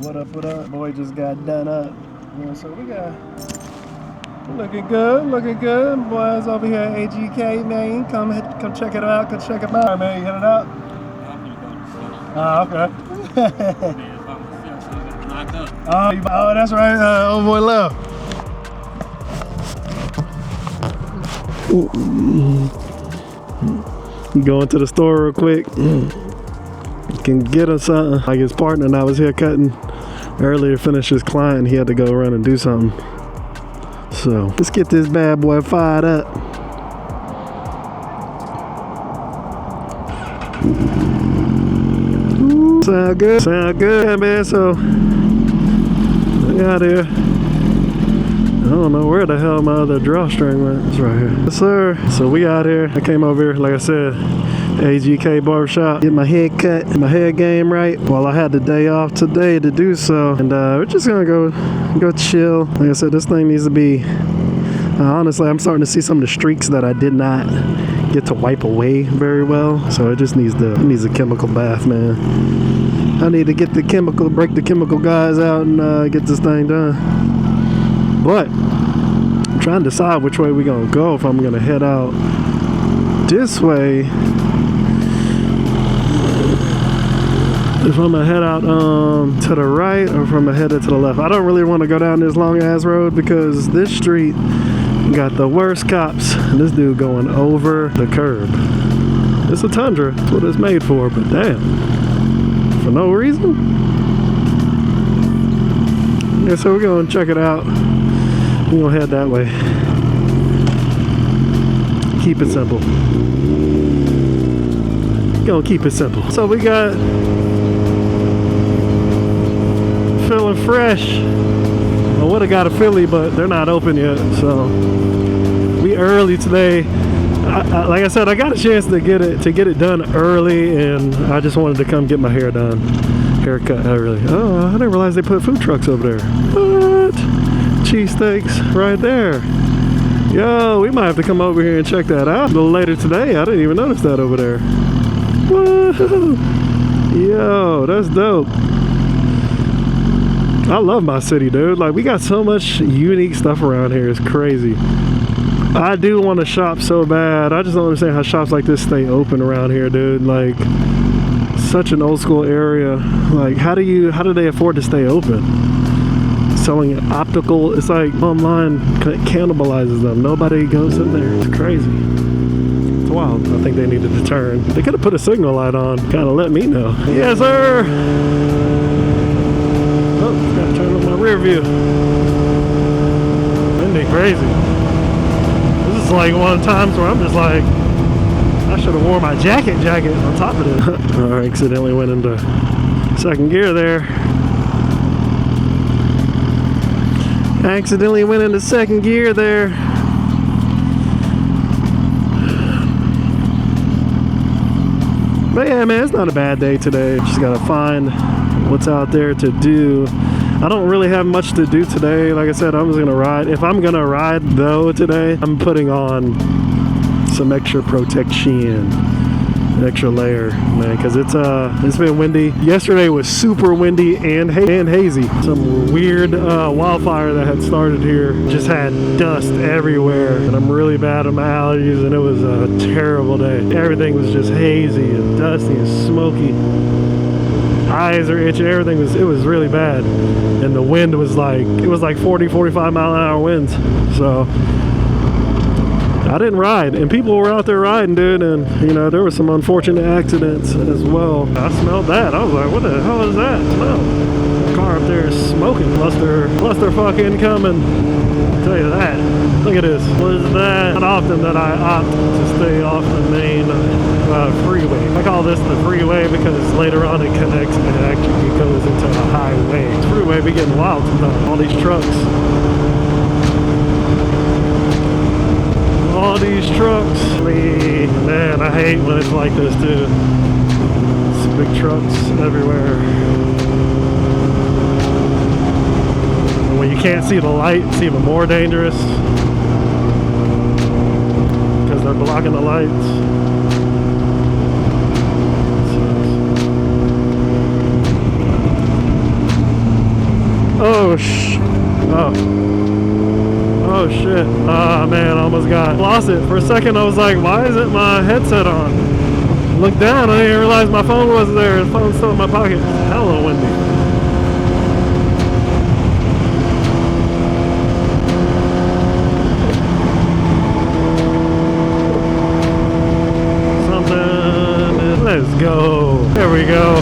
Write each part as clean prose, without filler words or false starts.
What up, what up? Boy just got done up. Yeah, so we got looking good. Boys over here at AGK, man. Come check it out, come check it out. All right, man, you hit it up? Oh, okay. Oh, that's right, old boy left. You go into the store real quick. Can get him something. Like his partner and I was here cutting earlier, finish his client. He had to go around and do something. So let's get this bad boy fired up. Ooh, sound good, man. So we out here. I don't know where the hell my other drawstring went. It's right here. Yes, sir. So we out here. I came over here, like I said, AGK Barbershop, get my hair cut, my hair game right. Well, I had the day off today to do so, and we're just gonna go chill. Like I said, this thing needs to be. Honestly, I'm starting to see some of the streaks that I did not get to wipe away very well. So it just needs a chemical bath, man. I need to get break the chemical guys out and get this thing done. But I'm trying to decide which way we're gonna go. If I'm gonna head out this way. If I'm gonna head out to the right, or if I'm gonna head to the left. I don't really want to go down this long ass road because this street got the worst cops. This dude going over the curb. It's a Tundra. That's what it's made for, but damn. For no reason? Yeah, so we're gonna check it out. We're gonna head that way. Keep it simple. Gonna keep it simple. So we got feeling fresh. I would have got a Philly, but they're not open yet. So we early today. Like I said, I got a chance to get it done early, and I just wanted to come get my hair done, haircut early. Oh, I didn't realize they put food trucks over there. What? Cheesesteaks right there. Yo, we might have to come over here and check that out a little later today. I didn't even notice that over there. Whoa. Yo, that's dope. I love my city, dude. Like, we got so much unique stuff around here. It's crazy. I do want to shop so bad. I just don't understand how shops like this stay open around here, dude. Like, such an old school area. Like, how do they afford to stay open? Selling optical, it's like online cannibalizes them. Nobody goes in there. It's crazy. It's wild. I think they needed to turn. They could have put a signal light on, kind of let me know. Yes, sir. Oh, gotta turn on my rear view. Windy, crazy. This is like one of the times where I'm just like, I should have worn my jacket on top of it. I accidentally went into second gear there. I accidentally went into second gear there. But yeah, man, it's not a bad day today. Just gotta find what's out there to do. I don't really have much to do today. Like I said, I'm just gonna ride. If I'm gonna ride though today, I'm putting on some extra protection. Extra layer, man, because it's been windy. Yesterday was super windy and hazy. Some weird wildfire that had started here just had dust everywhere, and I'm really bad on my allergies, and it was a terrible day. Everything was just hazy and dusty and smoky. Eyes are itching. Everything was really bad, and the wind was like 40-45 mile an hour winds. So I didn't ride, and people were out there riding, dude, and you know, there were some unfortunate accidents as well. I smelled that. I was like, what the hell is that smell? The car up there is smoking, plus they're fucking coming. I'll tell you that. Look at this. What is that? Not often that I opt to stay off the main freeway. I call this the freeway because later on it connects and it actually goes into a highway. This freeway be getting wild sometimes. All these trucks. All these trucks. Man, I hate when it's like this too. It's big trucks everywhere. And when you can't see the light, it's even more dangerous because they're blocking the lights. Oh shit. Ah man, I almost lost it. For a second I was like, why isn't my headset on? Looked down, I didn't realize my phone wasn't there. The phone's still in my pocket. It's hella windy. Let's go. There we go.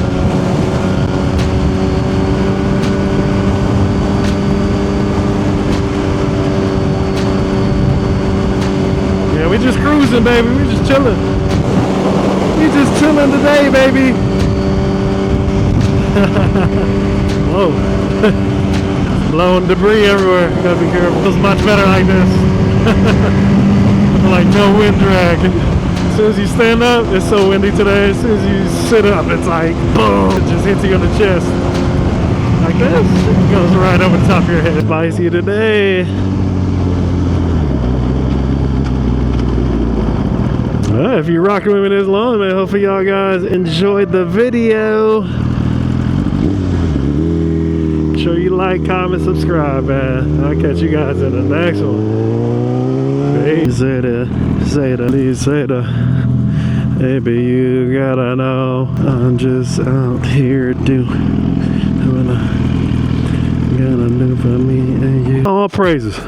Yeah, we just cruising, baby. We just chilling. We just chilling today, baby. Whoa. Blowing debris everywhere. You gotta be careful. Feels much better like this. Like no wind drag. As soon as you stand up, it's so windy today. As soon as you sit up, it's like boom, it just hits you on the chest like this. It goes right over the top of your head. Spicy today. Alright, if you're rocking with me this long, man, hopefully y'all guys enjoyed the video. Make sure you like, comment, subscribe, man. I'll catch you guys in the next one. Hey, Zeta. Baby, you gotta know I'm just out here doing what I gotta do for me and you. All praises.